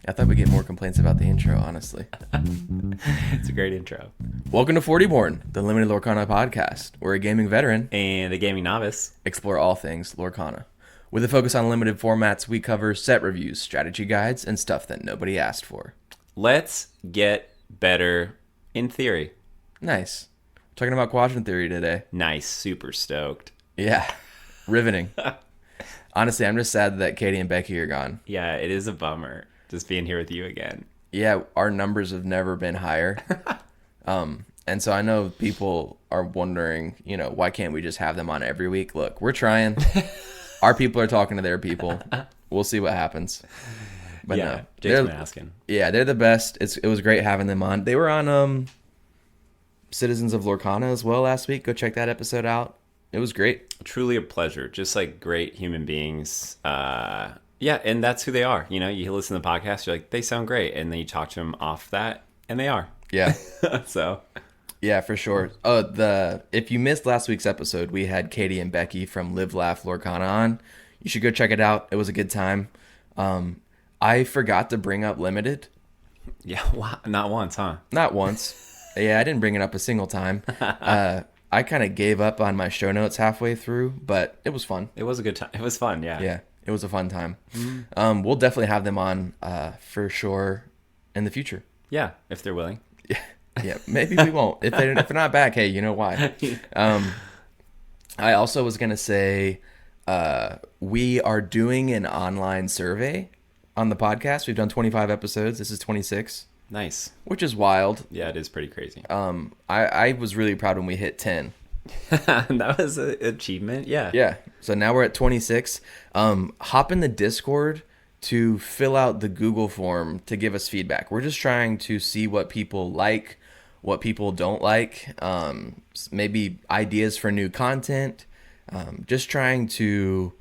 I thought we'd get more complaints about the intro, honestly. It's a great intro. Welcome to Fortyborn, the Limited Lorcana podcast, where a gaming veteran And a gaming novice. explore all things Lorcana. With a focus on limited formats, we cover set reviews, strategy guides, and stuff that nobody asked for. Let's get better in theory. Nice. Talking about Quadrant Theory today. Nice. Super stoked. Yeah. Riveting. Honestly, I'm just sad that Katie and Becky are gone. Yeah, it is a bummer just being here with you again. Yeah, our numbers have never been higher. And so I know people are wondering, why can't we just have them on every week? Look, we're trying. Our people are talking to their people. We'll see what happens. But yeah, no, Jake's been asking. Yeah, they're the best. It was great having them on. They were on Citizens of Lorcana as well last week. Go check that episode out. It was great. Truly a pleasure. Just like great human beings. Yeah, and that's who they are. You listen to the podcast, you're like, they sound great. And then you talk to them off that, and they are. Yeah. So. Yeah, for sure. If you missed last week's episode, we had Katie and Becky from Live Laugh Lorcana on. You should go check it out. It was a good time. I forgot to bring up Limited. Yeah, wow. Not once, huh? Not once. Yeah, I didn't bring it up a single time. I kind of gave up on my show notes halfway through, but it was fun. It was a good time. It was fun, yeah. Yeah, it was a fun time. Mm-hmm. We'll definitely have them on for sure in the future. Yeah, if they're willing. Yeah, maybe we won't. If they're not back, hey, you know why. I also was going to say we are doing an online survey on the podcast. We've done 25 episodes. This is 26. Nice. Which is wild. Yeah, it is pretty crazy. I was really proud when we hit 10. That was an achievement, yeah. Yeah. So now we're at 26. Hop in the Discord to fill out the Google form to give us feedback. We're just trying to see what people like, what people don't like, maybe ideas for new content. Just trying to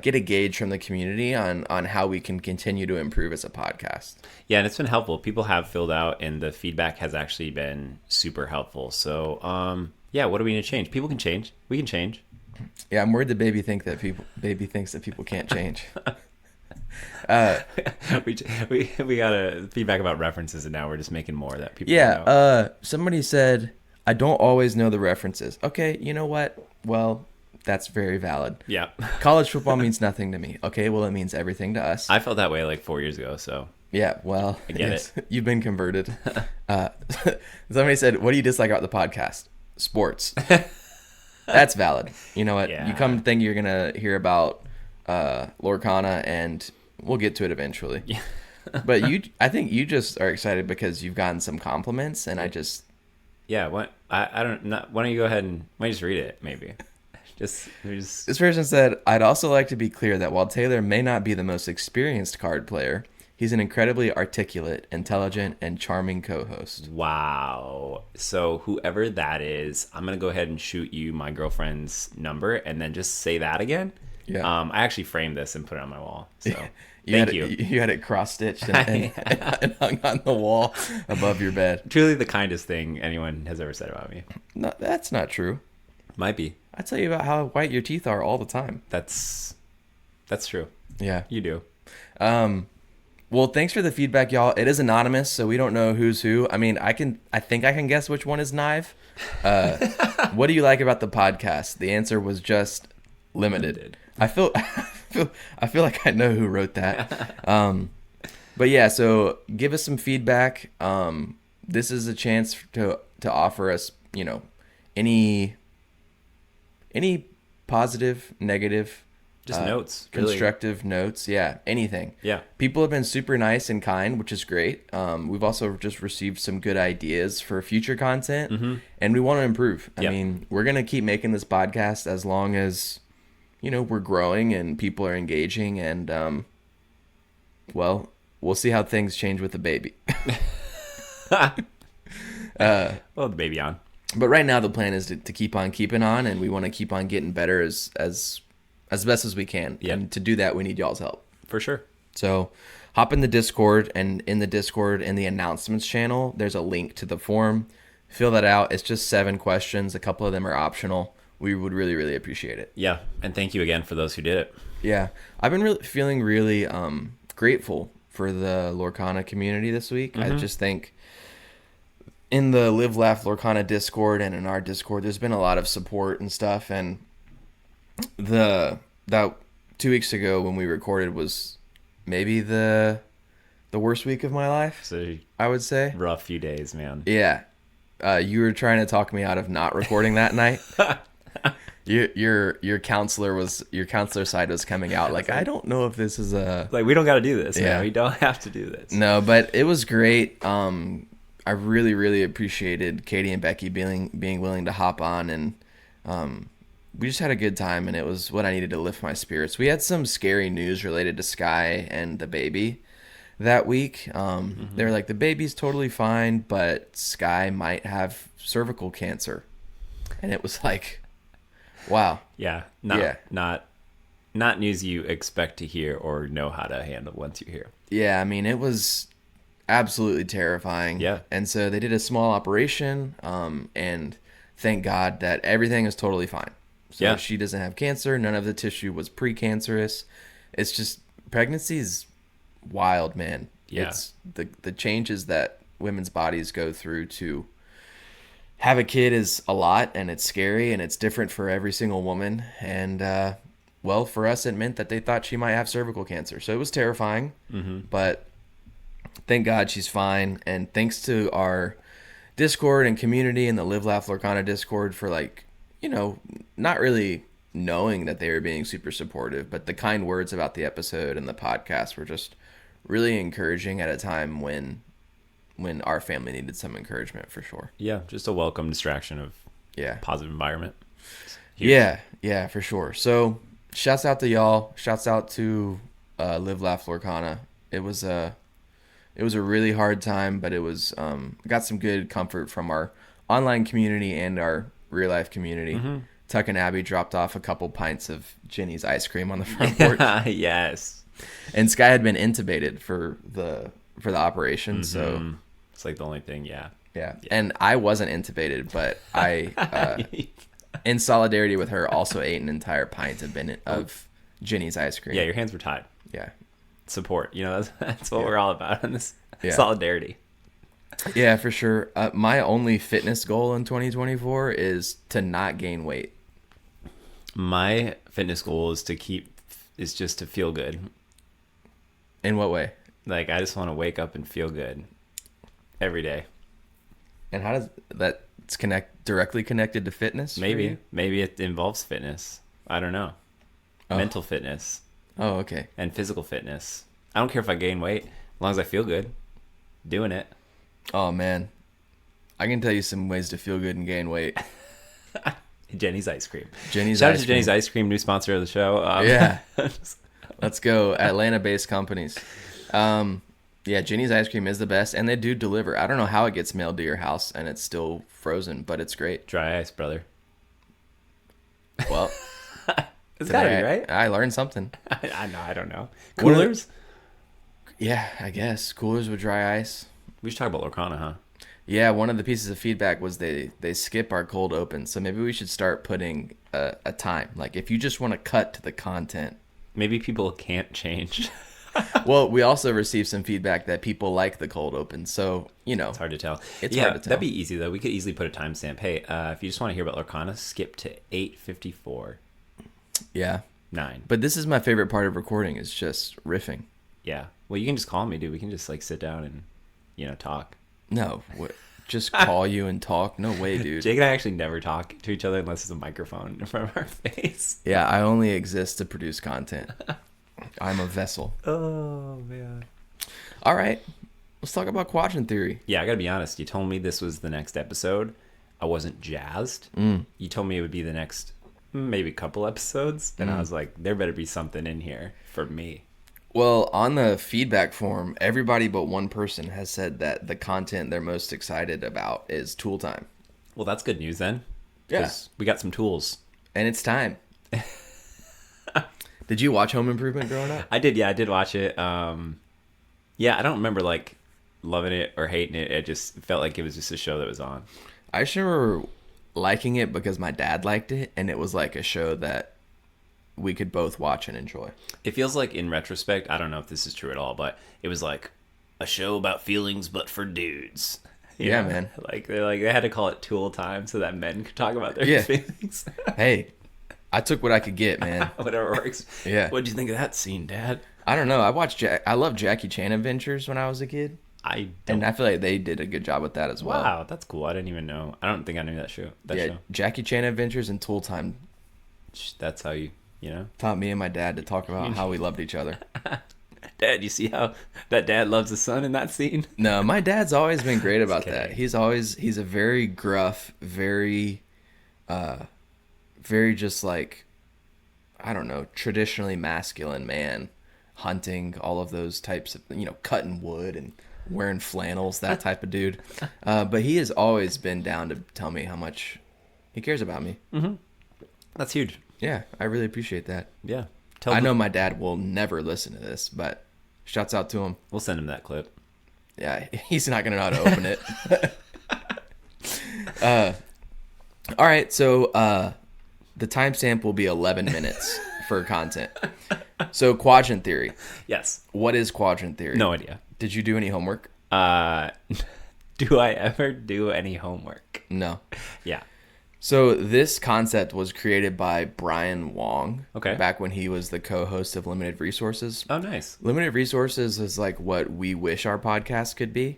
get a gauge from the community on how we can continue to improve as a podcast. Yeah, and it's been helpful. People have filled out, and the feedback has actually been super helpful. So, yeah, what do we need to change? People can change. We can change. Yeah, I'm worried that baby thinks that people can't change. We got a feedback about references, and now we're just making more that people Yeah, know. Somebody said, I don't always know the references. Okay, you know what? Well, that's very valid. Yeah. College football means nothing to me. Okay, well, it means everything to us. I felt that way like 4 years ago, so. Yeah, well, I get it. You've been converted. Somebody said, what do you dislike about the podcast? Sports. That's valid. You know what? Yeah. You come to think you're going to hear about Lorcana, and we'll get to it eventually. Yeah. But I think you just are excited because you've gotten some compliments, and I just... Yeah, why don't you go ahead and why don't you just read it, maybe? Just This person said, I'd also like to be clear that while Taylor may not be the most experienced card player, he's an incredibly articulate, intelligent, and charming co-host. Wow. So whoever that is, I'm going to go ahead and shoot you my girlfriend's number and then just say that again. Yeah. I actually framed this and put it on my wall. So Thank you. You had it cross-stitched and hung on the wall above your bed. Truly the kindest thing anyone has ever said about me. No, that's not true. Might be. I tell you about how white your teeth are all the time. That's true. Yeah. You do. Well, thanks for the feedback, y'all. It is anonymous, so we don't know who's who. I mean, I think I can guess which one is Knive. What do you like about the podcast? The answer was just limited. I feel like I know who wrote that. But yeah, so give us some feedback. This is a chance to offer us, any positive, negative, Just notes. Really. constructive notes. Yeah, anything. Yeah. People have been super nice and kind, which is great. We've also just received some good ideas for future content, and we want to improve. I mean, we're going to keep making this podcast as long as, we're growing and people are engaging, and, well, we'll see how things change with the baby. Well, the baby on. But right now the plan is to keep on keeping on, and we want to keep on getting better as best as we can. Yep. And to do that, we need y'all's help. For sure. So hop in the Discord, and in the Discord, in the announcements channel, there's a link to the form. Fill that out. It's just 7 questions. A couple of them are optional. We would really, really appreciate it. Yeah. And thank you again for those who did it. Yeah. I've been feeling really grateful for the Lorcana community this week. I just think in the Live Laugh Lorcana Discord and in our Discord, there's been a lot of support and stuff. And that 2 weeks ago when we recorded was maybe the worst week of my life. So I would say rough few days, man. Yeah. You were trying to talk me out of not recording that night. Your counselor side was coming out like, I don't know if this is like, we don't got to do this. Yeah, man. We don't have to do this. No, but it was great. I really, really appreciated Katie and Becky being willing to hop on, and we just had a good time, and it was what I needed to lift my spirits. We had some scary news related to Sky and the baby that week. They were like, the baby's totally fine, but Sky might have cervical cancer, and it was like, wow. Yeah. Not news you expect to hear or know how to handle once you hear. Yeah, I mean, it was absolutely terrifying. Yeah. And so they did a small operation, and thank God that everything is totally fine. So she doesn't have cancer. None of the tissue was precancerous. It's just, pregnancy is wild, man. Yeah. It's the changes that women's bodies go through to have a kid is a lot, and it's scary, and it's different for every single woman. And well, for us, it meant that they thought she might have cervical cancer. So it was terrifying, but thank God she's fine. And thanks to our Discord and community and the Live Laugh Lorcana Discord for, like, you know, not really knowing that they were being super supportive, but the kind words about the episode and the podcast were just really encouraging at a time when our family needed some encouragement, for sure. Yeah, just a welcome distraction of positive environment. Huge. Yeah, for sure. So shouts out to y'all. Shouts out to Live Laugh Lorcana. It was a really hard time, but it was got some good comfort from our online community and our real life community. Tuck and Abby dropped off a couple pints of Jenny's ice cream on the front porch. Yes. And Sky had been intubated for the operation, so it's like the only thing. Yeah. And I wasn't intubated, but I in solidarity with her also ate an entire pint of Jenny's ice cream. Yeah, your hands were tied. Yeah. Support, you know, that's what we're all about in this solidarity. Yeah, for sure. My only fitness goal in 2024 is to not gain weight. My fitness goal is just to feel good. In what way? Like, I just want to wake up and feel good every day. And how does that directly connected to fitness? Maybe it involves fitness. I don't know. Mental fitness. Oh, okay. And physical fitness. I don't care if I gain weight, as long as I feel good doing it. Oh, man. I can tell you some ways to feel good and gain weight. Jenny's Ice Cream. Shout out to Jenny's Ice Cream, new sponsor of the show. Yeah. Let's go. Atlanta-based companies. Yeah, Jenny's Ice Cream is the best, and they do deliver. I don't know how it gets mailed to your house, and it's still frozen, but it's great. Dry ice, brother. Well, it's gotta be, right? I learned something. I don't know. Coolers? Yeah, I guess. Coolers with dry ice. We should talk about Lorcana, huh? Yeah, one of the pieces of feedback was they skip our cold open, so maybe we should start putting a time. Like, if you just want to cut to the content. Maybe people can't change. Well, we also received some feedback that people like the cold open, so, you know. It's hard to tell. It's hard to tell. That'd be easy, though. We could easily put a timestamp. Hey, if you just want to hear about Lorcana, skip to 8:54. Yeah. 9. But this is my favorite part of recording, is just riffing. Yeah. Well, you can just call me, dude. We can just, like, sit down and, you know, talk. No, just call you and talk? No way, dude. Jake and I actually never talk to each other unless there's a microphone in front of our face. Yeah, I only exist to produce content. I'm a vessel. Oh, man. All right. Let's talk about Quadrant Theory. Yeah, I got to be honest. You told me this was the next episode. I wasn't jazzed. You told me it would be the next maybe couple episodes. And I was like, there better be something in here for me. Well, on the feedback form, everybody but one person has said that the content they're most excited about is tool time. Well, that's good news then. Yeah. We got some tools. And it's time. Did you watch Home Improvement growing up? I did, yeah. I did watch it. Yeah, I don't remember, like, loving it or hating it. It just felt like it was just a show that was on. I just remember liking it because my dad liked it, and it was like a show that we could both watch and enjoy. It feels like in retrospect, I don't know if this is true at all, but it was like a show about feelings, but for dudes. Yeah, man. Like they had to call it Tool Time so that men could talk about their feelings. Hey, I took what I could get, man. Whatever works. Yeah. What'd you think of that scene, Dad? I don't know. I love Jackie Chan Adventures when I was a kid. And I feel like they did a good job with that as well. Wow, that's cool. I didn't even know. I don't think I knew that show. Show. Jackie Chan Adventures and Tool Time. That's how you taught me and my dad to talk about how we loved each other. Dad, you see how that dad loves his son in that scene? No, my dad's always been great about that. He's a very gruff, very just like, I don't know, traditionally masculine man, hunting, all of those types of, cutting wood and wearing flannels, that type of dude. But he has always been down to tell me how much he cares about me. Mm-hmm. That's huge. Yeah, I really appreciate that. Yeah. I know my dad will never listen to this, but shouts out to him. We'll send him that clip. Yeah, he's not going to know how to open it. All right, so the timestamp will be 11 minutes for content. So Quadrant Theory. Yes. What is Quadrant Theory? No idea. Did you do any homework? Do I ever do any homework? No. Yeah. So this concept was created by Brian Wong. Okay. Back when he was the co-host of Limited Resources. Oh, nice. Limited Resources is like what we wish our podcast could be,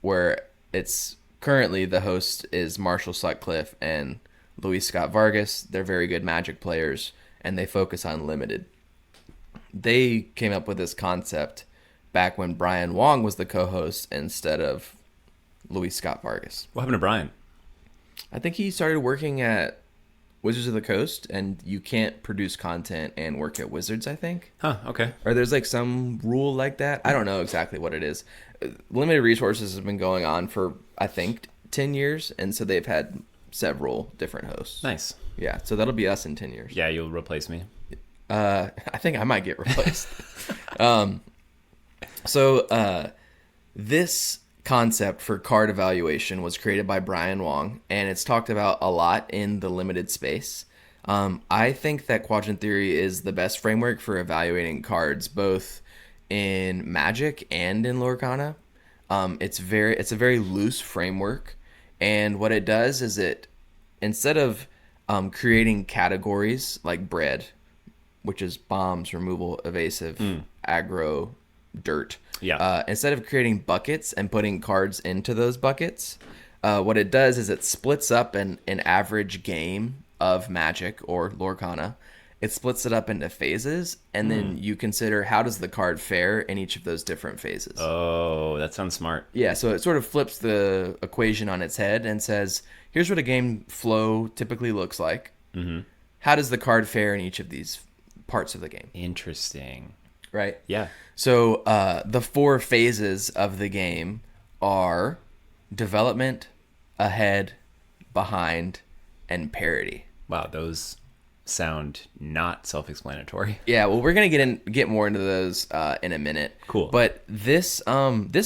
where it's currently the host is Marshall Sutcliffe and Luis Scott Vargas. They're very good Magic players, and they focus on Limited. They came up with this concept back when Brian Wong was the co-host instead of Luis Scott Vargas. What happened to Brian? I think he started working at Wizards of the Coast, and you can't produce content and work at Wizards, I think. Huh, okay. Or there's like some rule like that. I don't know exactly what it is. Limited Resources has been going on for, I think, 10 years, and so they've had several different hosts. Nice. Yeah, so that'll be us in 10 years. Yeah, you'll replace me. I think I might get replaced. This concept for card evaluation was created by Brian Wong, and it's talked about a lot in the Limited space. I think that Quadrant Theory is the best framework for evaluating cards, both in Magic and in Lorcana. It's a very loose framework, and what it does is it, instead of creating categories like bread, which is bombs, removal, evasive, aggro, dirt. Yeah. Instead of creating buckets and putting cards into those buckets, what it does is it splits up an average game of Magic or Lorcana. It splits it up into phases, and then you consider how does the card fare in each of those different phases. Oh, that sounds smart. Yeah, so it sort of flips the equation on its head and says, here's what a game flow typically looks like. Mm-hmm. How does the card fare in each of these parts of the game? Interesting. Right? Yeah. So the 4 phases of the game are development, ahead, behind, and parity. Wow, those sound not self-explanatory. Yeah, well, we're gonna get more into those in a minute. Cool. But this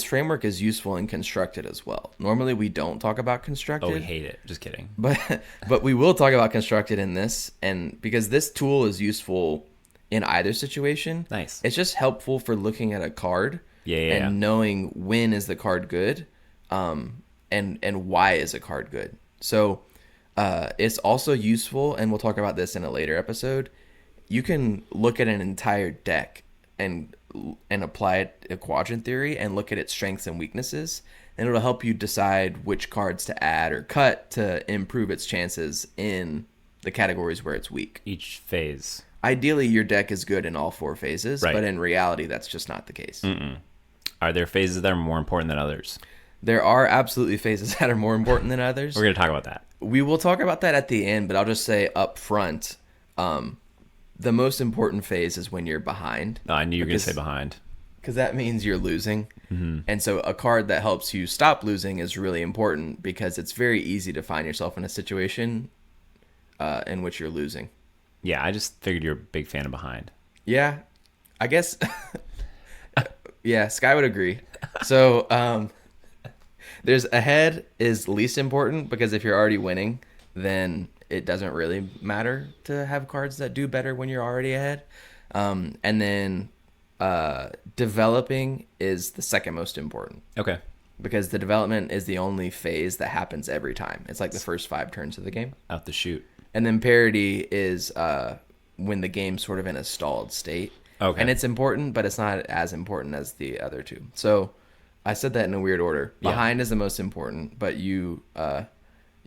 framework is useful in Constructed as well. Normally we don't talk about Constructed. Oh, we hate it. Just kidding. But we will talk about Constructed in this, and because this tool is useful in either situation. Nice. It's just helpful for looking at a card and knowing when is the card good, and why is a card good. So it's also useful, and we'll talk about this in a later episode. You can look at an entire deck and apply it to Quadrant Theory and look at its strengths and weaknesses, and it'll help you decide which cards to add or cut to improve its chances in the categories where it's weak. Each phase. Ideally, your deck is good in all 4 phases, right. But in reality, that's just not the case. Are there phases that are more important than others? There are absolutely phases that are more important than others. We're going to talk about that. We will talk about that at the end, but I'll just say up front, the most important phase is when you're behind. Oh, I knew you were going to say behind. Because that means you're losing. Mm-hmm. And so a card that helps you stop losing is really important because it's very easy to find yourself in a situation in which you're losing. Yeah, I just figured you're a big fan of behind. Yeah, I guess. Yeah, Sky would agree. So there's ahead is least important because if you're already winning, then it doesn't really matter to have cards that do better when you're already ahead. And then developing is the second most important. Okay. Because the development is the only phase that happens every time. It's like the first 5 turns of the game. Out the chute. And then parity is when the game's sort of in a stalled state. Okay. And it's important, but it's not as important as the other two. So I said that in a weird order. Behind is the most important, but you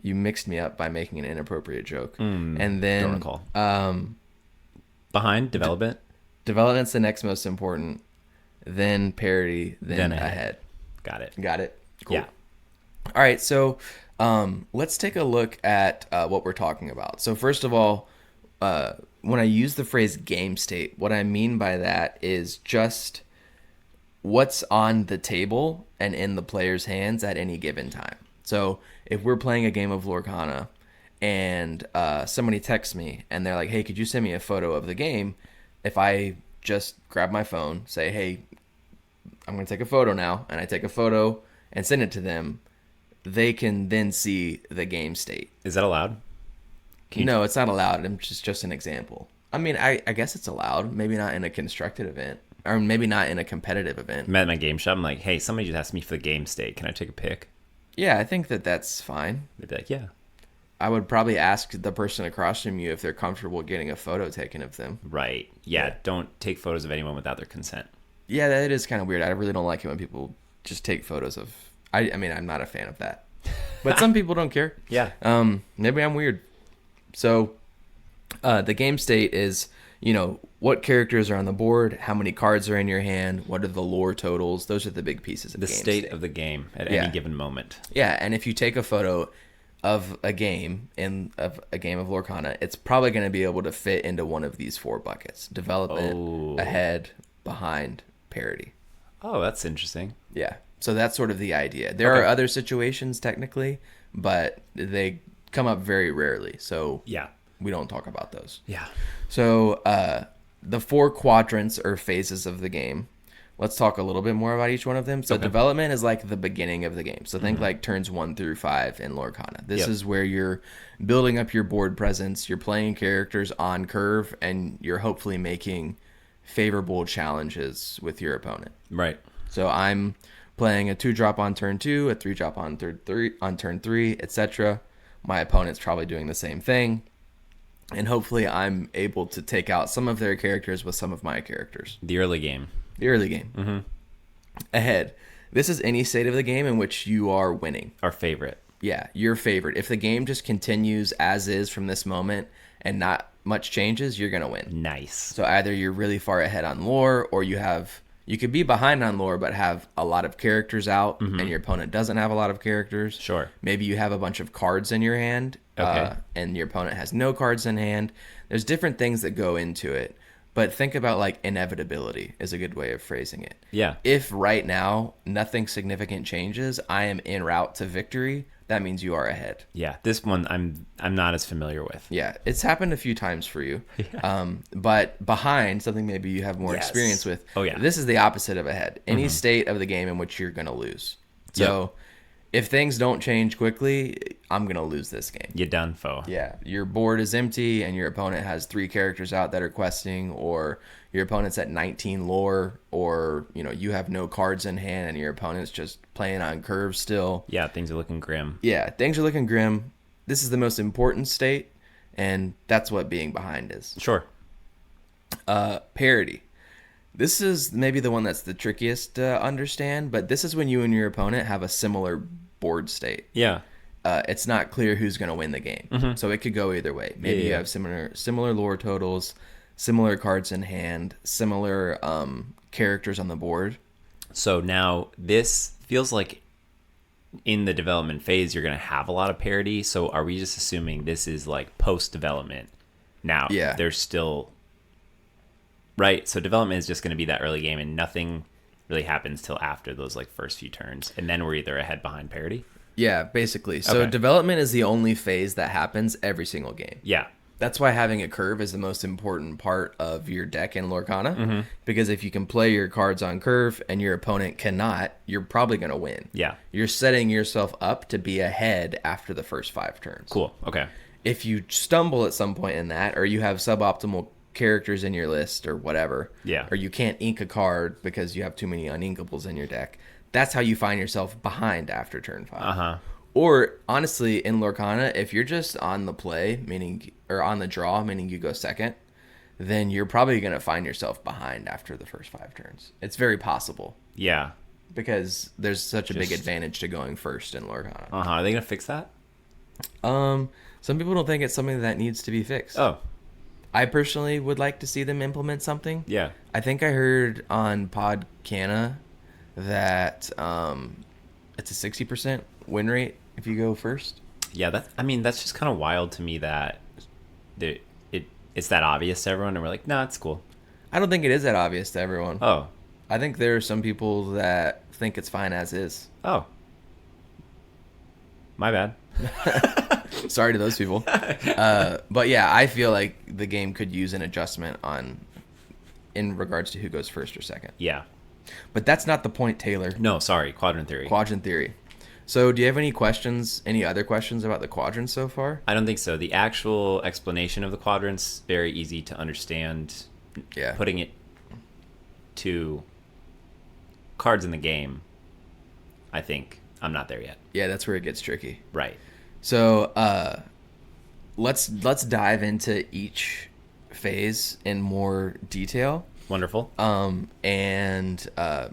mixed me up by making an inappropriate joke. And then Don't recall. Behind, development? Development's the next most important, then parity, then ahead. Got it. Cool. Yeah. All right, so let's take a look at what we're talking about. So first of all, when I use the phrase game state, what I mean by that is just what's on the table and in the player's hands at any given time. So if we're playing a game of Lorcana and somebody texts me and they're like, hey, could you send me a photo of the game? If I just grab my phone, say, hey, I'm going to take a photo now, and I take a photo and send it to them, they can then see the game state. Is that allowed? No, it's not allowed. It's just an example. I mean, I guess it's allowed. Maybe not in a constructed event, or maybe not in a competitive event. I'm at my game shop. I'm like, hey, somebody just asked me for the game state. Can I take a pic? Yeah, I think that's fine. They'd be like, yeah. I would probably ask the person across from you if they're comfortable getting a photo taken of them. Right. Yeah. Don't take photos of anyone without their consent. Yeah, that is kind of weird. I really don't like it when people just take photos of... I mean, I'm not a fan of that. But some people don't care. Yeah. Maybe I'm weird. So the game state is, what characters are on the board, how many cards are in your hand, what are the lore totals. Those are the big pieces of the game state of the game at any given moment. Yeah, and if you take a photo of a game of Lorcana, it's probably going to be able to fit into one of these 4 buckets: development, ahead, behind, parity. Oh, that's interesting. Yeah. So that's sort of the idea. There are other situations technically, but they come up very rarely. So yeah, we don't talk about those. Yeah. So the 4 quadrants or phases of the game. Let's talk a little bit more about each one of them. So development is like the beginning of the game. So think like turns 1 through 5 in Lorcana. This is where you're building up your board presence. You're playing characters on curve, and you're hopefully making favorable challenges with your opponent. Right. So I'm playing a 2-drop on turn 2, a 3-drop on turn 3, etc. My opponent's probably doing the same thing. And hopefully I'm able to take out some of their characters with some of my characters. The early game. The early game. Mm-hmm. Ahead. This is any state of the game in which you are winning. Our favorite. Yeah, your favorite. If the game just continues as is from this moment and not much changes, you're going to win. Nice. So either you're really far ahead on lore, or you could be behind on lore but have a lot of characters out, and your opponent doesn't have a lot of characters. Sure. Maybe you have a bunch of cards in your hand, and your opponent has no cards in hand. There's different things that go into it. But think about like inevitability is a good way of phrasing it. Yeah. If right now nothing significant changes, I am en route to victory, that means you are ahead. Yeah. This one I'm not as familiar with. Yeah. It's happened a few times for you. Yeah. But behind, something maybe you have more experience with. Oh, yeah. This is the opposite of ahead. Any state of the game in which you're going to lose. So if things don't change quickly, I'm going to lose this game. You done, foe. Yeah. Your board is empty and your opponent has 3 characters out that are questing, or your opponent's at 19 lore, or, you have no cards in hand and your opponent's just playing on curve still. Yeah, things are looking grim. Yeah, things are looking grim. This is the most important state, and that's what being behind is. Sure. Parity. This is maybe the one that's the trickiest to understand, but this is when you and your opponent have a similar board state. Yeah. It's not clear who's going to win the game. So it could go either way. Maybe you have similar lore totals, similar cards in hand, similar characters on the board. So now this feels like in the development phase you're going to have a lot of parity. So are we just assuming this is like post-development? Now, there's still... Right, so development is just going to be that early game, and nothing really happens till after those like first few turns, and then we're either ahead, behind, parity. Yeah, basically. So development is the only phase that happens every single game. Yeah, that's why having a curve is the most important part of your deck in Lorcana, because if you can play your cards on curve and your opponent cannot, you're probably going to win. Yeah, you're setting yourself up to be ahead after the first 5 turns. Cool. Okay. if you stumble at some point in that, or you have suboptimal characters in your list or whatever, or you can't ink a card because you have too many uninkables in your deck, that's how you find yourself behind after turn 5. Or honestly, in Lorcana, if you're just on the play, or on the draw, meaning you go second, then you're probably going to find yourself behind after the first 5 turns. It's very possible. Yeah. Because there's such a big advantage to going first in Lorcana. Are they going to fix that? Some people don't think it's something that needs to be fixed. Oh. I personally would like to see them implement something. Yeah. I think I heard on Podcana that it's a 60% win rate if you go first. Yeah, that's just kind of wild to me that it's that obvious to everyone, and we're like, no, it's cool. I don't think it is that obvious to everyone. Oh. I think there are some people that think it's fine as is. Oh. My bad. Sorry to those people. But yeah, I feel like the game could use an adjustment in regards to who goes first or second. Yeah. But that's not the point, Taylor. No, sorry. Quadrant Theory. Quadrant Theory. So do you have any other questions about the quadrants so far? I don't think so. The actual explanation of the quadrants, very easy to understand. Yeah. Putting it to cards in the game, I think I'm not there yet. Yeah, that's where it gets tricky. Right. So let's dive into each phase in more detail. Wonderful. And I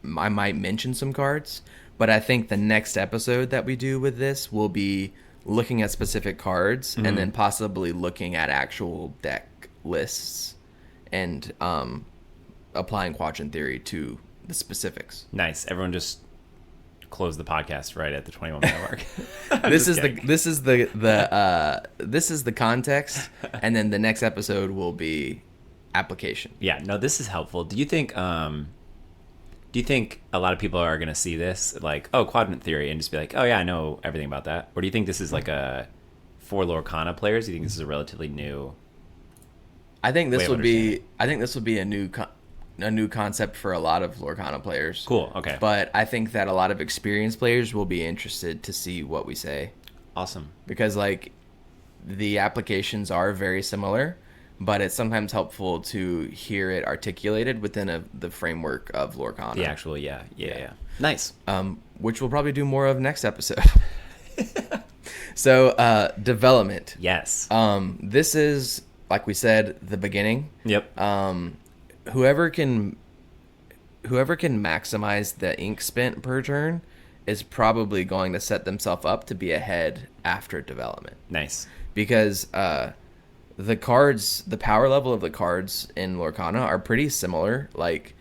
might mention some cards, but I think the next episode that we do with this will be looking at specific cards and then possibly looking at actual deck lists and applying Quadrant Theory to the specifics. Nice. Everyone just close the podcast right at the 21-minute mark. This is the context, and then the next episode will be application. Yeah, no, this is helpful. Do you think a lot of people are going to see this like, oh, Quadrant Theory, and just be like, oh yeah, I know everything about that? Or do you think this is like for Lorcana players? Do you think this is a relatively new? I think this would be a new concept for a lot of Lorcana players. Cool. Okay. But I think that a lot of experienced players will be interested to see what we say. Awesome. Because like the applications are very similar, but it's sometimes helpful to hear it articulated within the framework of Lorcana. The actual, yeah. Nice. Which we'll probably do more of next episode. So, development. Yes. This is, like we said, the beginning. Yep. Whoever can maximize the ink spent per turn is probably going to set themselves up to be ahead after development. Nice. Because the cards, the power level of the cards in Lorcana are pretty similar. Like,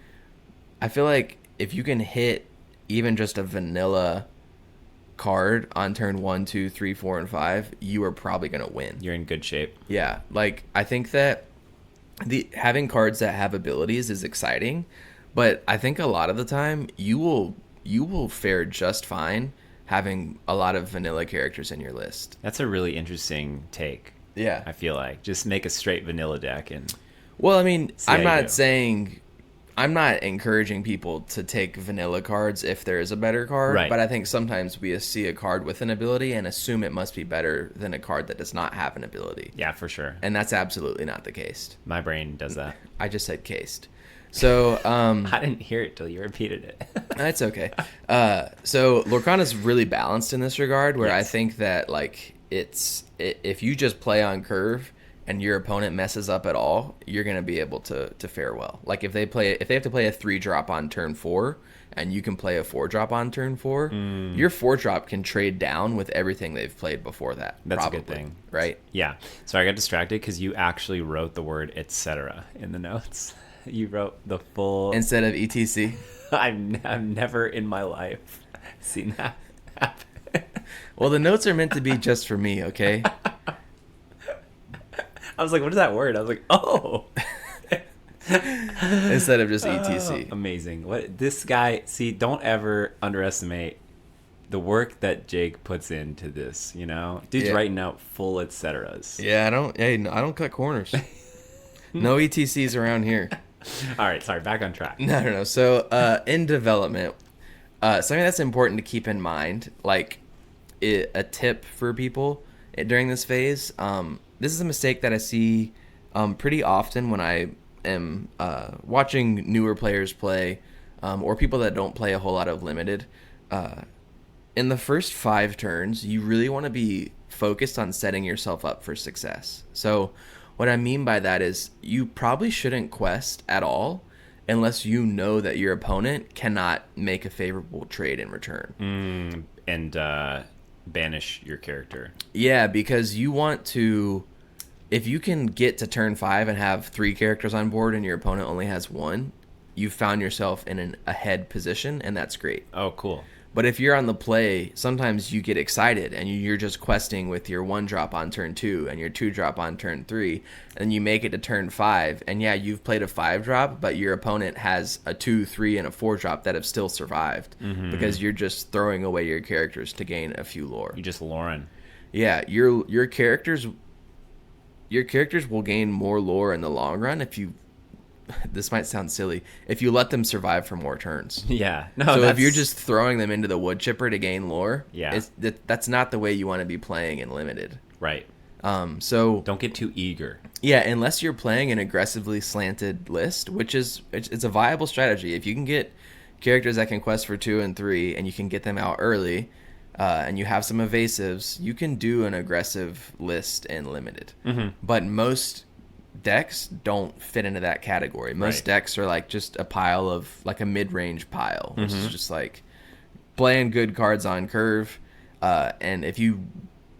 I feel like if you can hit even just a vanilla card on turn 1, 2, 3, 4, and 5, you are probably going to win. You're in good shape. Yeah. Like, I think that having cards that have abilities is exciting, but I think a lot of the time you will fare just fine having a lot of vanilla characters in your list. That's a really interesting take. Yeah. I feel like just make a straight vanilla deck and. Well, I mean, I'm not encouraging people to take vanilla cards if there is a better card, right. But I think sometimes we see a card with an ability and assume it must be better than a card that does not have an ability. Yeah, for sure. And that's absolutely not the case. My brain does that. I just said cased. So I didn't hear it till you repeated it. That's okay. So Lorcana is really balanced in this regard, where yes. I think that like if you just play on curve and your opponent messes up at all, you're going to be able to fare well. Like if they have to play a 3-drop on turn 4 and you can play a 4-drop on turn 4, your 4-drop can trade down with everything they've played before that. That's probably, a good thing. Right? Yeah. So I got distracted because you actually wrote the word etcetera in the notes. You wrote the full... Instead of ETC? I've never in my life seen that happen. Well, the notes are meant to be just for me, okay? I was like, what is that word? I was like, oh. Instead of just ETC. Amazing. What this guy, see, don't ever underestimate the work that Jake puts into this, you know? Dude's writing out full etceteras. Yeah, I don't cut corners. No ETCs around here. All right, sorry, back on track. No. So, in development, something that's important to keep in mind, like a tip for people during this phase. This is a mistake that I see pretty often when I am watching newer players play, or people that don't play a whole lot of limited. In the first 5 turns, you really want to be focused on setting yourself up for success. So what I mean by that is you probably shouldn't quest at all unless you know that your opponent cannot make a favorable trade in return. And banish your character. Yeah, because you want to... If you can get to turn 5 and have 3 characters on board and your opponent only has 1, you've found yourself in an ahead position, and that's great. Oh, cool. But if you're on the play, sometimes you get excited and you're just questing with your 1-drop on turn 2 and your 2-drop on turn 3, and you make it to turn 5, and yeah, you've played a 5-drop, but your opponent has a 2, 3, and a 4-drop that have still survived because you're just throwing away your characters to gain a few lore. You just Lauren. Yeah, your characters will gain more lore in the long run if you... This might sound silly. If you let them survive for more turns. Yeah. No. So if you're just throwing them into the wood chipper to gain lore, yeah, that's not the way you want to be playing in limited. Right. So don't get too eager. Yeah, unless you're playing an aggressively slanted list, which is it's a viable strategy. If you can get characters that can quest for 2 and 3, and you can get them out early, and you have some evasives, you can do an aggressive list in limited. But most decks don't fit into that category. Most decks are like just a pile of like a mid-range pile, which is just like playing good cards on curve. And if you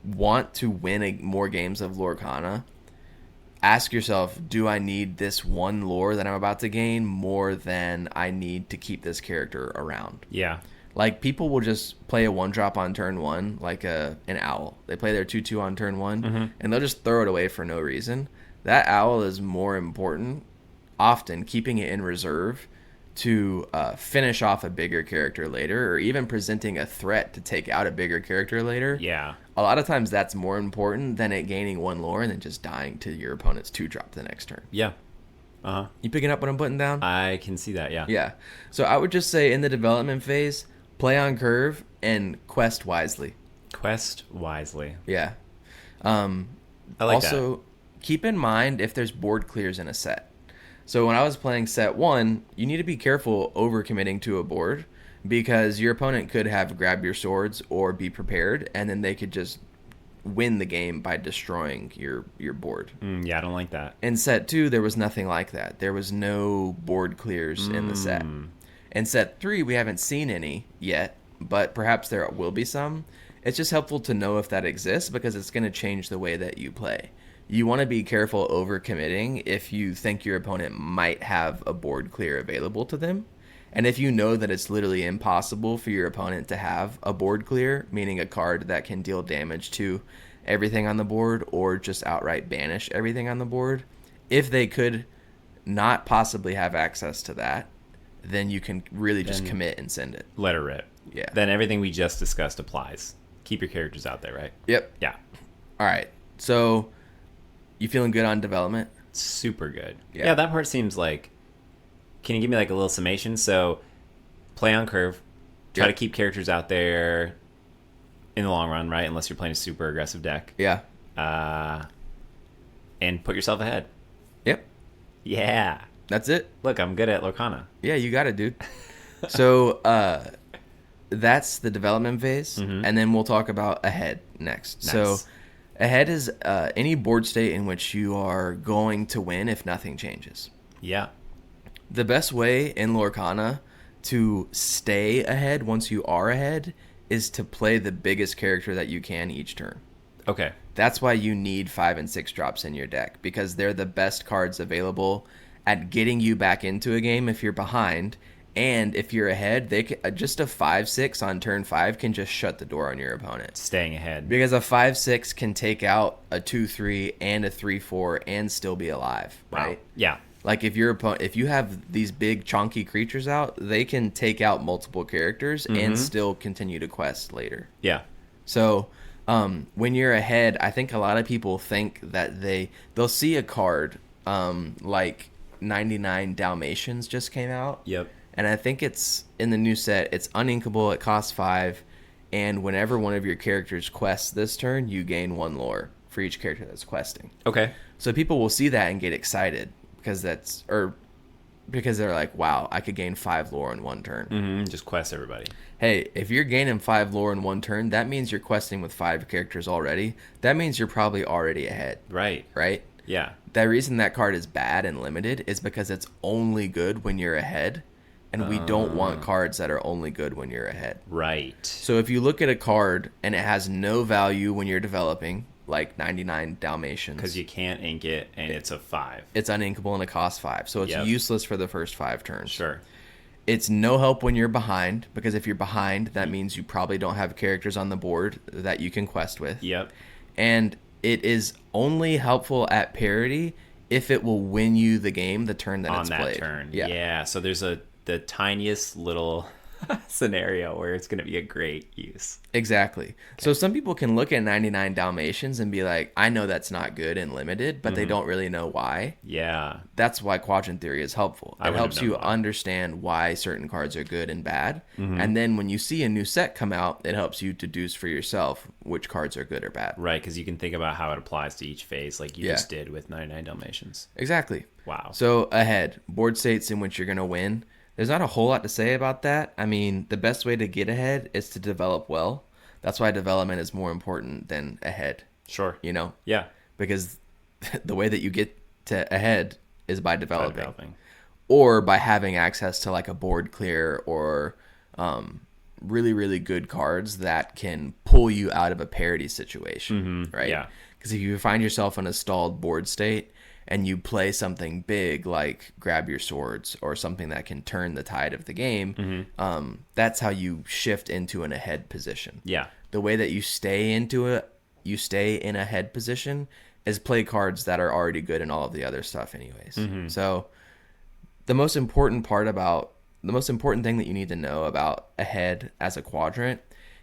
want to win more games of Lorcana, ask yourself, do I need this one lore that I'm about to gain more than I need to keep this character around? Yeah. Like, people will just play a 1-drop on turn 1, like an owl. They play their 2/2 on turn 1, and they'll just throw it away for no reason. That owl is more important, often keeping it in reserve to finish off a bigger character later, or even presenting a threat to take out a bigger character later. Yeah. A lot of times that's more important than it gaining 1 lore and then just dying to your opponent's 2-drop the next turn. Yeah. You picking up what I'm putting down? I can see that, yeah. Yeah. So I would just say in the development phase, play on curve and quest wisely. Quest wisely. Yeah. I like also, that. Keep in mind if there's board clears in a set. So when I was playing set 1, you need to be careful overcommitting to a board because your opponent could have grab your swords or be prepared, and then they could just win the game by destroying your board. Yeah, I don't like that. In set 2, there was nothing like that. There was no board clears in the set. In set 3, we haven't seen any yet, but perhaps there will be some. It's just helpful to know if that exists because it's going to change the way that you play. You want to be careful overcommitting if you think your opponent might have a board clear available to them. And if you know that it's literally impossible for your opponent to have a board clear, meaning a card that can deal damage to everything on the board or just outright banish everything on the board, if they could not possibly have access to that, then you can really just commit and send it. Let her rip. Yeah. Then everything we just discussed applies. Keep your characters out there, right? Yep. Yeah. All right. So, you feeling good on development? Super good. Yeah, that part seems like... Can you give me like a little summation? So, play on curve. Try to keep characters out there in the long run, right? Unless you're playing a super aggressive deck. Yeah. And put yourself ahead. Yep. Yeah. That's it. Look, I'm good at Lorcana. Yeah, you got it, dude. So, that's the development phase, and then we'll talk about ahead next. Nice. So, ahead is any board state in which you are going to win if nothing changes. Yeah. The best way in Lorcana to stay ahead once you are ahead is to play the biggest character that you can each turn. Okay. That's why you need 5 and 6 drops in your deck, because they're the best cards available at getting you back into a game if you're behind. And if you're ahead, they can, just a 5/6 on turn 5 can just shut the door on your opponent. Staying ahead. Because a 5/6 can take out a 2/3 and a 3/4 and still be alive, right? Wow. Yeah. Like if you have these big chunky creatures out, they can take out multiple characters and still continue to quest later. Yeah. So when you're ahead, I think a lot of people think that they'll see a card like 99 Dalmatians just came out. Yep. And I think it's in the new set. It's uninkable. It costs 5. And whenever one of your characters quests this turn, you gain 1 lore for each character that's questing. Okay. So people will see that and get excited because they're like, wow, I could gain 5 lore in 1 turn. Mm-hmm. Just quest everybody. Hey, if you're gaining 5 lore in 1 turn, that means you're questing with 5 characters already. That means you're probably already ahead. Right. Right? Yeah. The reason that card is bad and limited is because it's only good when you're ahead. And we don't want cards that are only good when you're ahead. Right. So if you look at a card and it has no value when you're developing, like 99 Dalmatians. Because you can't ink it, and it's a 5. It's uninkable and it costs 5. So it's useless for the first 5 turns. Sure. It's no help when you're behind, because if you're behind, that means you probably don't have characters on the board that you can quest with. Yep. And it is only helpful at parity if it will win you the game the turn that it's played. On that turn. Yeah. So there's the tiniest little scenario where it's going to be a great use. Exactly. Okay. So some people can look at 99 Dalmatians and be like, I know that's not good and limited, but they don't really know why. Yeah. That's why Quadrant Theory is helpful. It helps you understand why certain cards are good and bad. Mm-hmm. And then when you see a new set come out, it helps you deduce for yourself which cards are good or bad. Right, because you can think about how it applies to each phase like you just did with 99 Dalmatians. Exactly. Wow. So ahead, board states in which you're going to win. There's not a whole lot to say about that. I mean, the best way to get ahead is to develop well. That's why development is more important than ahead. Sure. You know? Yeah. Because the way that you get to ahead is by developing. Or by having access to like a board clear or really, really good cards that can pull you out of a parity situation. Right? Yeah. Because if you find yourself in a stalled board state, and you play something big like Grab Your Swords or something that can turn the tide of the game, that's how you shift into an ahead position. Yeah. The way that you stay in a head position is play cards that are already good in all of the other stuff anyways. So the most important thing that you need to know about ahead as a quadrant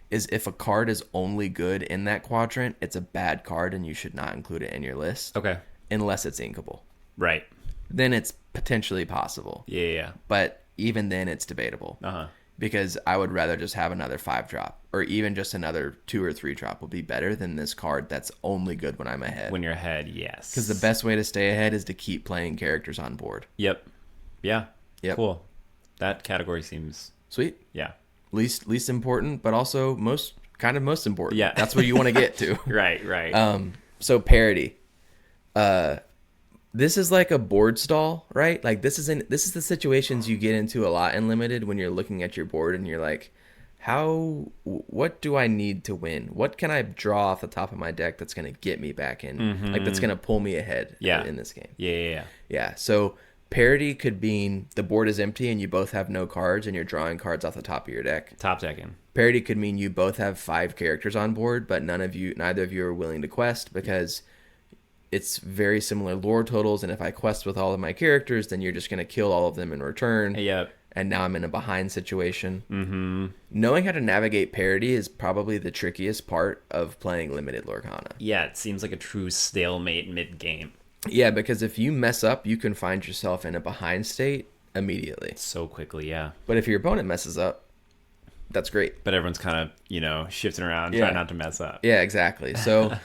is if a card is only good in that quadrant, it's a bad card and you should not include it in your list. Okay. Unless it's inkable. Right. Then it's potentially possible. Yeah. But even then it's debatable. Because I would rather just have another 5-drop or even just another 2 or 3-drop would be better than this card that's only good when I'm ahead. When you're ahead, yes. Because the best way to stay ahead is to keep playing characters on board. Yep. Yeah. Yep. Cool. That category seems... Sweet. Yeah. Least important, but also most important. Yeah. That's what you want to get to. Right. So parity. This is like a board stall, right? Like this is the situations you get into a lot in Limited when you're looking at your board and you're like, what do I need to win? What can I draw off the top of my deck that's going to get me back in? Like that's going to pull me ahead in this game. Yeah. So parity could mean the board is empty and you both have no cards and you're drawing cards off the top of your deck. Top decking. Parity could mean you both have 5 characters on board, but neither of you are willing to quest because it's very similar lore totals, and if I quest with all of my characters, then you're just going to kill all of them in return. Yep. And now I'm in a behind situation. Knowing how to navigate parity is probably the trickiest part of playing Limited Lorcana. Yeah, it seems like a true stalemate mid-game. Yeah, because if you mess up, you can find yourself in a behind state immediately. So quickly, yeah. But if your opponent messes up, that's great. But everyone's kind of, shifting around, trying not to mess up. Yeah, exactly. So,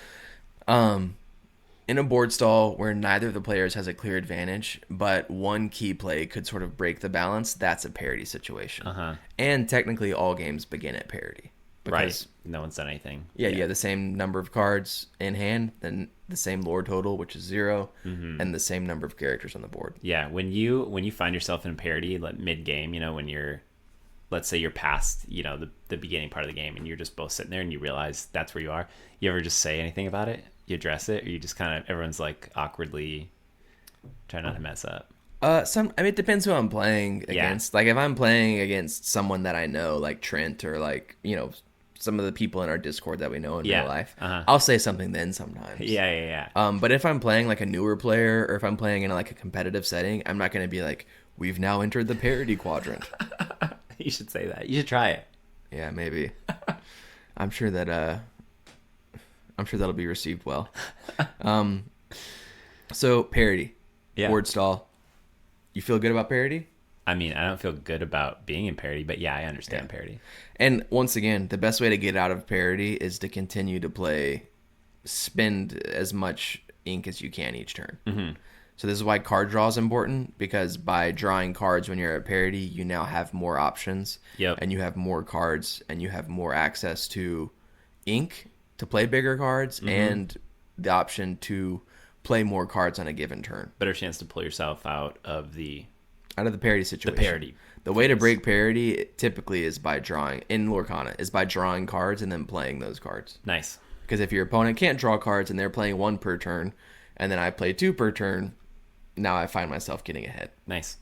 in a board stall where neither of the players has a clear advantage, but one key play could sort of break the balance, that's a parity situation. And technically all games begin at parity. Right. No one's done anything. Yeah, you have the same number of cards in hand, then the same lore total, which is 0, and the same number of characters on the board. Yeah, when you find yourself in parity like mid-game, when you're, let's say you're past, the beginning part of the game and you're just both sitting there and you realize that's where you are, you ever just say anything about it? You address it, or you just kind of everyone's like awkwardly trying not to mess up? It depends who I'm playing against. Like if I'm playing against someone that I know, like Trent, or like some of the people in our Discord that we know in real life, I'll say something then sometimes. Yeah. But if I'm playing like a newer player, or if I'm playing in like a competitive setting, I'm not going to be like, we've now entered the parity quadrant. You should say that. You should try it. Yeah, maybe. I'm sure that'll be received well. So parity, board stall. You feel good about parity? I mean, I don't feel good about being in parity, but yeah, I understand parity. And once again, the best way to get out of parity is to continue to spend as much ink as you can each turn. Mm-hmm. So this is why card draw is important, because by drawing cards when you're at parity, you now have more options. Yep. And you have more cards, and you have more access to ink to play bigger cards, and the option to play more cards on a given turn. Better chance to pull yourself out of the parity situation. The parity. The way to break parity typically is by drawing, in Lorcana, is by drawing cards and then playing those cards. Nice. Because if your opponent can't draw cards and they're playing 1 per turn, and then I play 2 per turn, now I find myself getting ahead. Nice.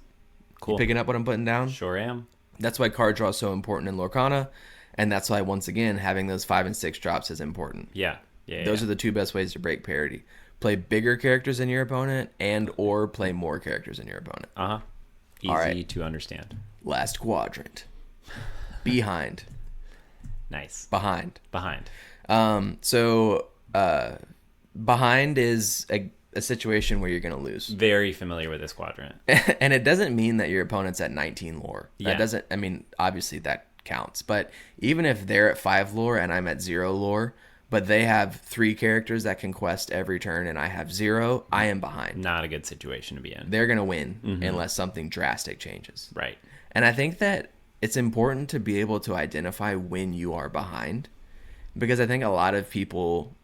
Cool. You picking up what I'm putting down? Sure am. That's why card draw is so important in Lorcana, and that's why, once again, having those 5 and 6 drops is important. Yeah. Those are the 2 best ways to break parity. Play bigger characters than your opponent, and or play more characters than your opponent. Uh-huh. Easy to understand. Last quadrant. Behind. Nice. Behind. Behind is a situation where you're going to lose. Very familiar with this quadrant. And it doesn't mean that your opponent's at 19 lore. Yeah. That doesn't, I mean, obviously that counts. But even if they're at 5 lore and I'm at 0 lore, but they have 3 characters that can quest every turn and I have 0, I am behind. Not a good situation to be in. They're going to win unless something drastic changes. Right. And I think that it's important to be able to identify when you are behind, because I think a lot of people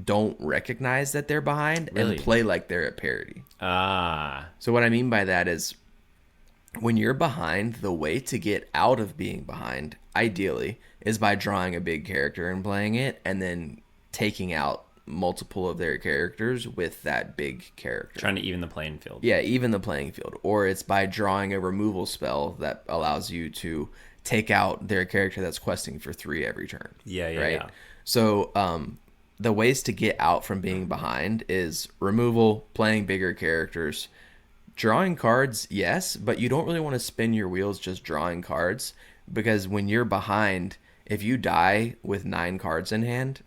don't recognize that they're behind and play like they're at parity. So what I mean by that is, when you're behind, the way to get out of being behind, ideally, is by drawing a big character and playing it, and then taking out multiple of their characters with that big character. Trying to even the playing field. Yeah, even the playing field. Or it's by drawing a removal spell that allows you to take out their character that's questing for 3 every turn. Yeah. So the ways to get out from being behind is removal, playing bigger characters, drawing cards, yes, but you don't really want to spin your wheels just drawing cards, because when you're behind, if you die with 9 cards in hand,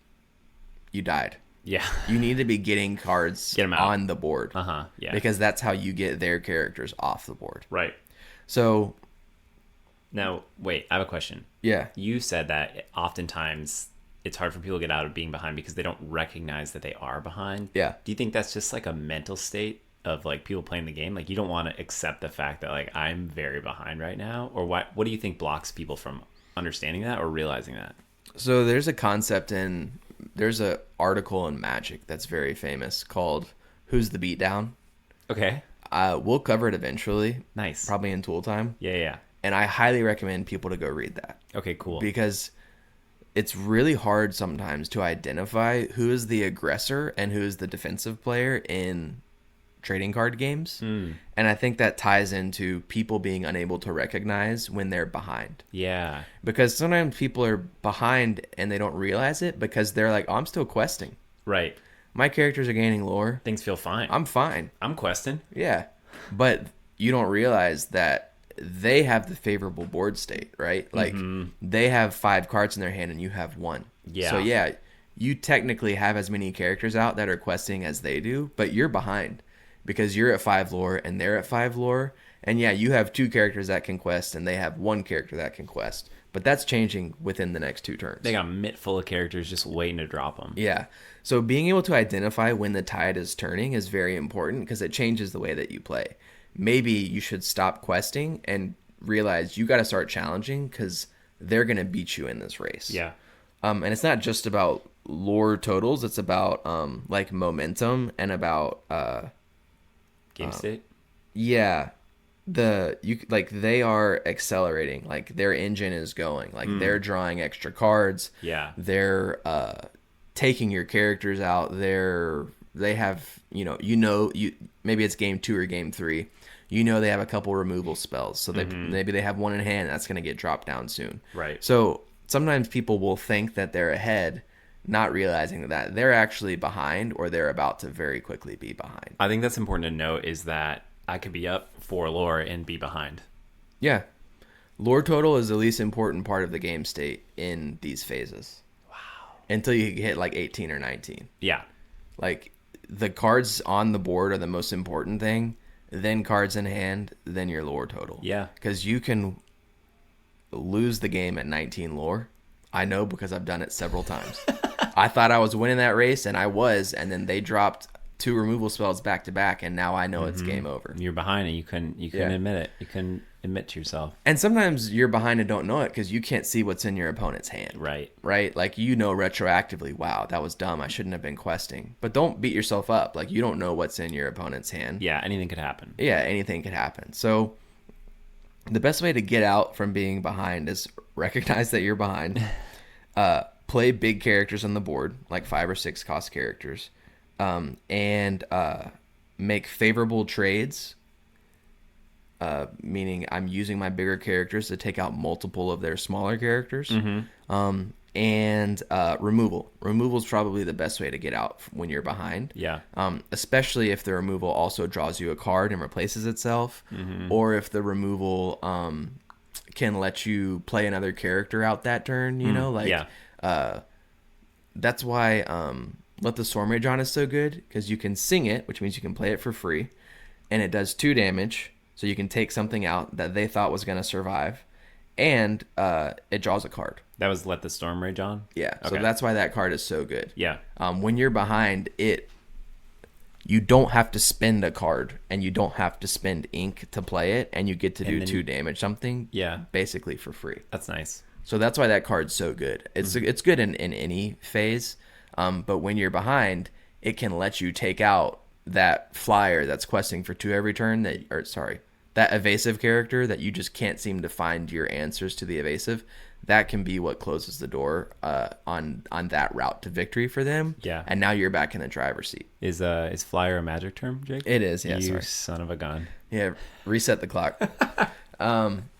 you died. Yeah. You need to be getting cards on the board. Yeah. Because that's how you get their characters off the board. Right. So. Now, wait, I have a question. Yeah. You said that oftentimes it's hard for people to get out of being behind because they don't recognize that they are behind. Yeah. Do you think that's just like a mental state of like people playing the game? Like, you don't want to accept the fact that like I'm very behind right now? Or what do you think blocks people from understanding that or realizing that? So there's a concept there's an article in Magic that's very famous called "Who's the Beatdown?" Okay. We'll cover it eventually. Nice. Probably in Tool Time. Yeah. And I highly recommend people to go read that. Okay, cool. Because it's really hard sometimes to identify who is the aggressor and who is the defensive player in trading card games. And I think that ties into people being unable to recognize when they're behind. Yeah. Because sometimes people are behind and they don't realize it because they're like, oh, I'm still questing. Right. My characters are gaining lore. Things feel fine. I'm fine. I'm questing. Yeah. But you don't realize that they have the favorable board state, right? Like they have 5 cards in their hand and you have 1. Yeah. So yeah, you technically have as many characters out that are questing as they do, but you're behind because you're at 5 lore and they're at 5 lore. And yeah, you have 2 characters that can quest and they have 1 character that can quest. But that's changing within the next 2 turns. They got a mitt full of characters just waiting to drop them. Yeah. So being able to identify when the tide is turning is very important because it changes the way that you play. Maybe you should stop questing and realize you got to start challenging because they're going to beat you in this race. Yeah. And it's not just about lore totals. It's about like momentum and about game state. Yeah. They are accelerating. Like their engine is going. Like they're drawing extra cards. Yeah. They're taking your characters out. They have maybe it's game 2 or game 3. They have a couple removal spells. So maybe they have 1 in hand that's going to get dropped down soon. Right. So sometimes people will think that they're ahead, not realizing that they're actually behind or they're about to very quickly be behind. I think that's important to note is that I could be up 4 lore and be behind. Yeah. Lore total is the least important part of the game state in these phases. Wow. Until you hit like 18 or 19. Yeah. Like the cards on the board are the most important thing. then cards in hand, then your lore total. Yeah. Because you can lose the game at 19 lore. I know because I've done it several times. I thought I was winning that race, and I was, and then they dropped 2 removal spells back to back, and now I know it's game over. You're behind, and you couldn't admit it. You couldn't admit to yourself. And sometimes you're behind and don't know it because you can't see what's in your opponent's hand. Right. Right? Like, you know retroactively, wow, that was dumb. I shouldn't have been questing. But don't beat yourself up. Like, you don't know what's in your opponent's hand. Yeah, anything could happen. Yeah, anything could happen. So the best way to get out from being behind is recognize that you're behind. Play big characters on the board, like 5 or 6 cost characters. And make favorable trades, meaning I'm using my bigger characters to take out multiple of their smaller characters. And removal. Removal is probably the best way to get out when you're behind. Yeah. Especially if the removal also draws you a card and replaces itself, or if the removal can let you play another character out that turn. You know, like that's why Let the Storm Rage on is so good, because you can sing it, which means you can play it for free, and it does 2 damage, so you can take something out that they thought was going to survive, and it draws a card. That was Let the Storm Rage on? Yeah, okay. So that's why that card is so good. Yeah. When you're behind it, you don't have to spend a card, and you don't have to spend ink to play it, and you get to do 2 damage, something basically for free. That's nice. So that's why that card's so good. It's good in any phase. But when you're behind, it can let you take out that flyer that's questing for 2 every turn, that evasive character that you just can't seem to find your answers to the evasive. That can be what closes the door on that route to victory for them. Yeah. And now you're back in the driver's seat. Is flyer a magic term, Jake? It is, yeah. You son of a gun. Yeah, reset the clock.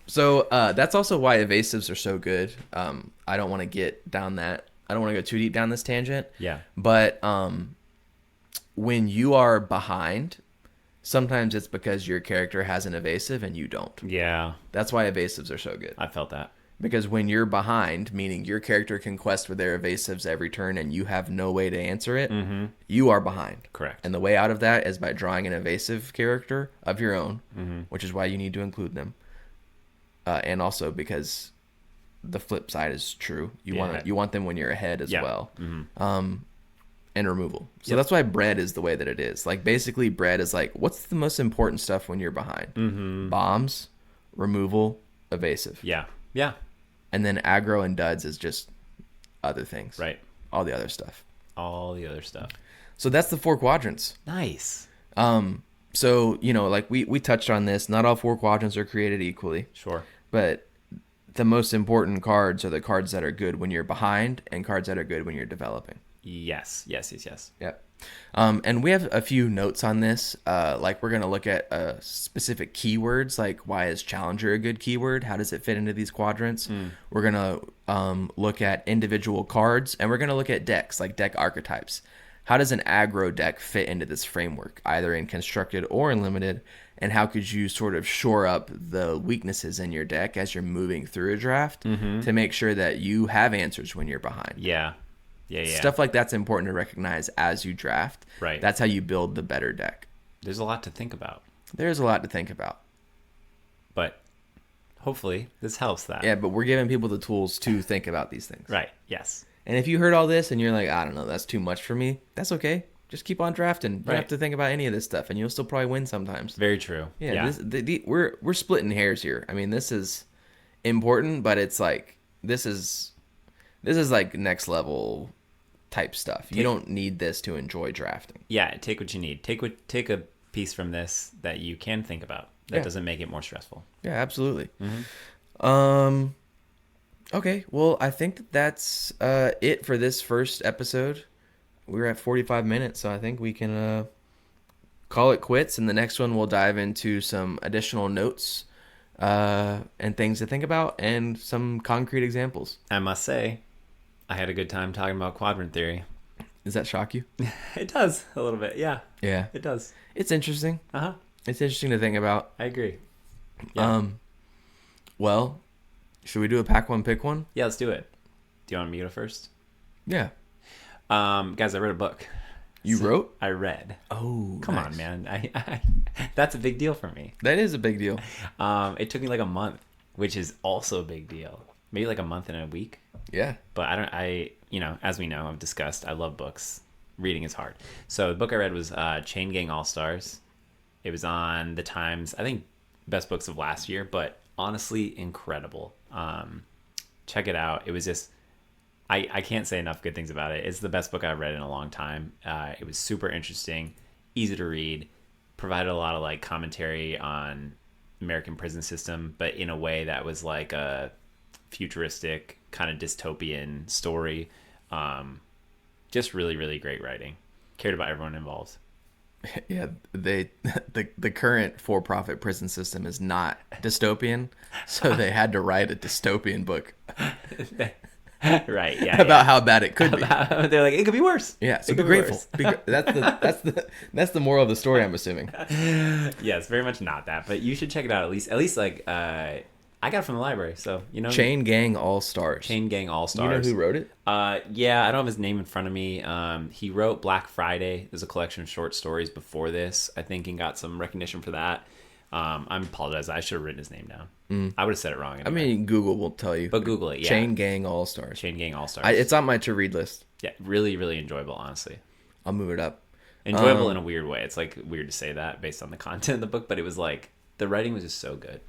So that's also why evasives are so good. I don't want to get down that. I don't want to go too deep down this tangent. Yeah. But when you are behind, sometimes it's because your character has an evasive and you don't. Yeah. That's why evasives are so good. I felt that. Because when you're behind, meaning your character can quest with their evasives every turn and you have no way to answer it, you are behind. Correct. And the way out of that is by drawing an evasive character of your own, which is why you need to include them. And also because the flip side is true. You want them when you're ahead as well. And removal. So that's why bread is the way that it is. Like, basically bread is like, what's the most important stuff when you're behind? Bombs, removal, evasive. Yeah. And then aggro and duds is just other things. Right. All the other stuff. So that's the 4 quadrants. Nice. So, like we touched on this, not all 4 quadrants are created equally. Sure. But the most important cards are the cards that are good when you're behind and cards that are good when you're developing. Yes. Yep. And we have a few notes on this. Like, we're going to look at specific keywords, like why is Challenger a good keyword? How does it fit into these quadrants? We're going to look at individual cards, and we're going to look at decks, like deck archetypes. How does an aggro deck fit into this framework, either in constructed or in limited? And how could you sort of shore up the weaknesses in your deck as you're moving through a draft to make sure that you have answers when you're behind? Yeah. Stuff like that's important to recognize as you draft. Right. That's how you build the better deck. There's a lot to think about. There's a lot to think about. But hopefully this helps that. Yeah, but we're giving people the tools to think about these things. Right. Yes. And if you heard all this and you're like, I don't know, that's too much for me, that's okay. Just keep on drafting. You don't have to think about any of this stuff, and you'll still probably win sometimes. Very true. Yeah. We're splitting hairs here. I mean, this is important, but it's like this is like next level type stuff. You don't need this to enjoy drafting. Yeah, take what you need. Take a piece from this that you can think about. That doesn't make it more stressful. Yeah, absolutely. Okay, well, I think that's it for this first episode. We're at 45 minutes, so I think we can call it quits. And the next one, we'll dive into some additional notes and things to think about and some concrete examples. I must say, I had a good time talking about Quadrant Theory. Does that shock you? It does, a little bit, yeah. Yeah. It does. It's interesting. It's interesting to think about. I agree. Yeah. Well, should we do a pack one, pick one? Yeah, let's do it. Do you want me to go first? Yeah. Guys, I read a book. You wrote? I read. Oh, come nice. on, man! That's a big deal for me. That is a big deal. It took me like a month, which is also a big deal. Maybe like a month and a week. Yeah. But as we know, I've discussed, I love books. Reading is hard. So the book I read was Chain Gang All Stars. It was on the Times, I think, best books of last year, but honestly, incredible. Check it out. It was just, I can't say enough good things about it. It's the best book I've read in a long time. It was super interesting, easy to read, provided a lot of like commentary on American prison system, but in a way that was like a futuristic kind of dystopian story. Just really, really great writing. Cared about everyone involved. Yeah, the current for-profit prison system is not dystopian, so they had to write a dystopian book. Right, yeah. About how bad it could be. They're like, it could be worse. Yeah, so be grateful. That's the moral of the story, I'm assuming. Yes, very much not that, but you should check it out at least like I got it from the library, so you know. Chain Gang All Stars. Chain Gang All Stars. You know who wrote it? Yeah, I don't have his name in front of me. He wrote Black Friday. There's a collection of short stories before this, I think, and got some recognition for that. I apologize. I should have written his name down. I would have said it wrong anyway. I mean, Google will tell you. But Google it, yeah. Chain Gang All Stars. Chain Gang All Stars. It's on my to-read list. Yeah, really, really enjoyable, honestly. I'll move it up. Enjoyable in a weird way. It's like weird to say that based on the content of the book, but it was like, the writing was just so good.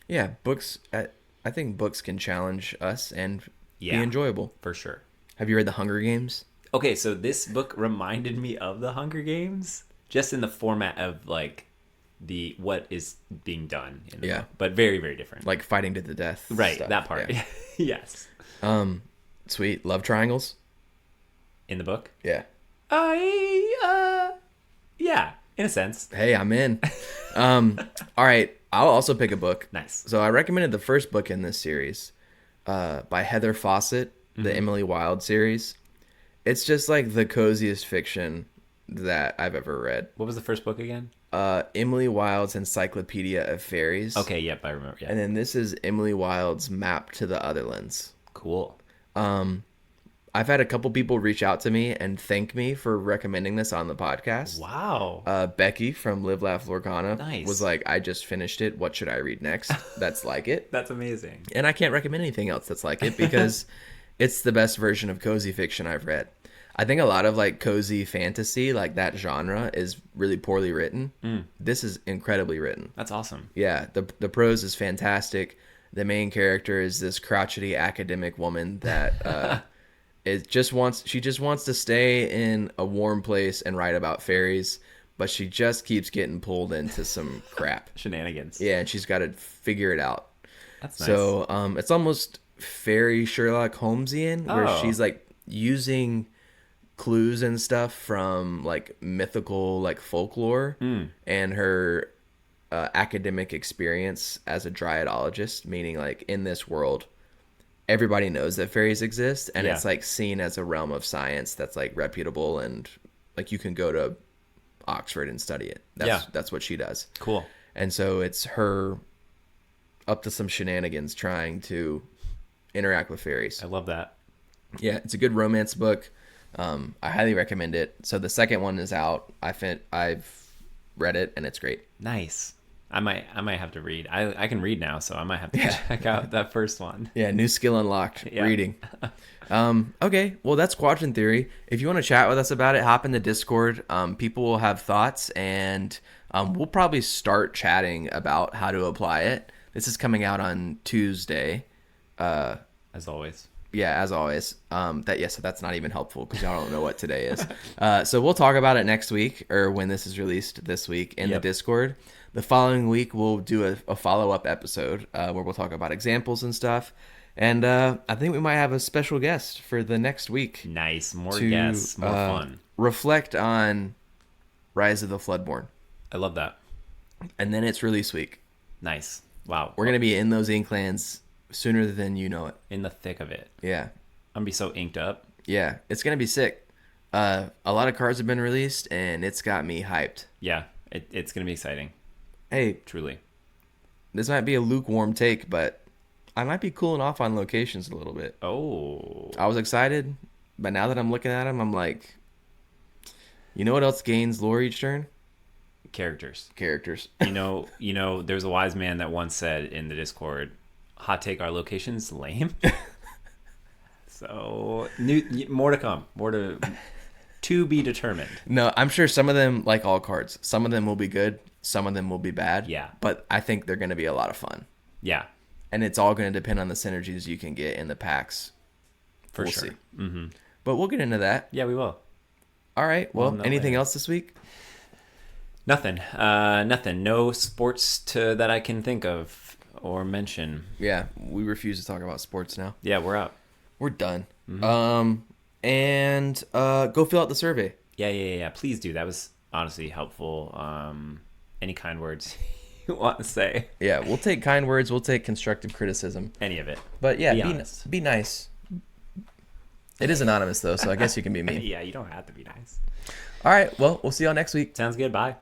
Yeah, books, I think books can challenge us and be enjoyable. For sure. Have you read The Hunger Games? Okay, so this book reminded me of The Hunger Games, just in the format of like what is being done in the book, but very, very different. Like fighting to the death. Right, stuff. that part. Yeah. Yes. Sweet. Love triangles? In the book? Yeah. Yeah, in a sense. Hey, I'm in. All right, I'll also pick a book. Nice. So I recommended the first book in this series by Heather Fawcett, the Emily Wilde series. It's just like the coziest fiction that I've ever read. What was the first book again? Emily Wilde's Encyclopedia of Fairies. Okay, yep, I remember. Yeah. And then this is Emily Wilde's Map to the Otherlands. Cool. I've had a couple people reach out to me and thank me for recommending this on the podcast. Wow. Becky from Live Laugh Lorgana was like, I just finished it. What should I read next? That's like it. That's amazing. And I can't recommend anything else that's like it because it's the best version of cozy fiction I've read. I think a lot of like cozy fantasy, like that genre, is really poorly written. This is incredibly written. That's awesome. Yeah, the prose is fantastic. The main character is this crotchety academic woman that she just wants to stay in a warm place and write about fairies, but she just keeps getting pulled into some crap. Shenanigans. Yeah, and she's got to figure it out. That's nice. So it's almost fairy Sherlock Holmesian, where she's like using clues and stuff from like mythical like folklore and her academic experience as a dryadologist, meaning like in this world everybody knows that fairies exist, and it's like seen as a realm of science that's like reputable, and like you can go to Oxford and study it. That's what she does. Cool. And so it's her up to some shenanigans trying to interact with fairies. I love that. Yeah, it's a good romance book. I highly recommend it. So the second one is out. I've read it and it's great. Nice. I might have to read. I can read now, so I might have to check out that first one. Yeah, new skill unlocked. Reading. Okay, well that's Quadrant Theory. If you want to chat with us about it, hop in the Discord. People will have thoughts, and we'll probably start chatting about how to apply it. This is coming out on Tuesday. As always. Yeah, as always. So that's not even helpful because y'all don't know what today is. So we'll talk about it next week, or when this is released this week in the Discord. The following week, we'll do a follow-up episode where we'll talk about examples and stuff. And I think we might have a special guest for the next week. Nice. More guests, more fun. Reflect on Rise of the Floodborn. I love that. And then it's release week. Nice. Wow. We're going to be in those Inklands sooner than you know it. In the thick of it. Yeah. I'm going to be so inked up. Yeah. It's going to be sick. A lot of cards have been released, and it's got me hyped. Yeah. It's going to be exciting. Hey. Truly. This might be a lukewarm take, but I might be cooling off on locations a little bit. Oh. I was excited, but now that I'm looking at them, I'm like, You know what else gains lore each turn? Characters. You know, there's a wise man that once said in the Discord, hot take, our location's lame. So more to come. More to be determined. No, I'm sure some of them, like all cards, some of them will be good, some of them will be bad. Yeah. But I think they're going to be a lot of fun. Yeah. And it's all going to depend on the synergies you can get in the packs. For sure. Mm-hmm. But we'll get into that. Yeah, we will. All right. Well, anything else this week? Nothing. Nothing. No sports that I can think of or mention. Yeah, we refuse to talk about sports now. Yeah, we're out. We're done. Mm-hmm. And go fill out the survey. Yeah. Please do. That was honestly helpful. Any kind words you want to say? Yeah, we'll take kind words. We'll take constructive criticism. Any of it. But yeah, be nice. It is anonymous though, so I guess you can be mean. Yeah, you don't have to be nice. All right. Well, we'll see y'all next week. Sounds good. Bye.